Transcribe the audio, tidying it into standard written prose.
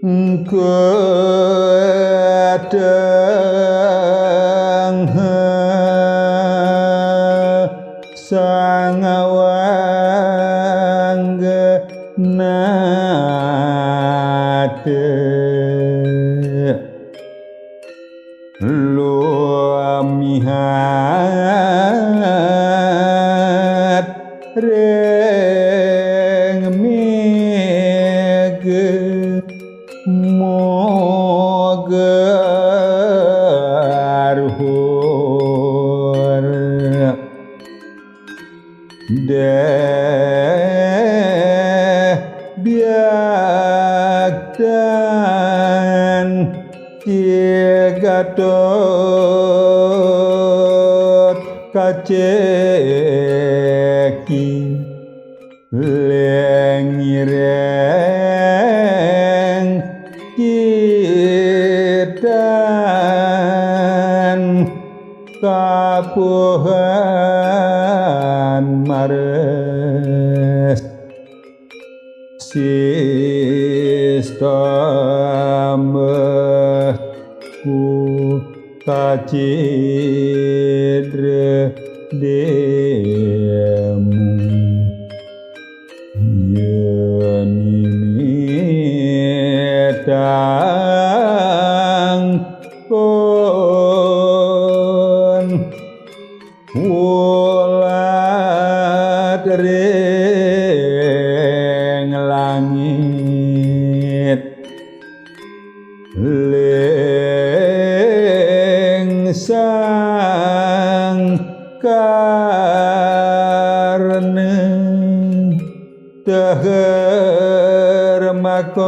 kadang sang wanggenade luamihat reng mege mogarhur deh biakdan Gatot kaceki lengireng kitan kapuhan mares sistem ku kacidre demu yenitang kon wulat ring langit sang karne teher makon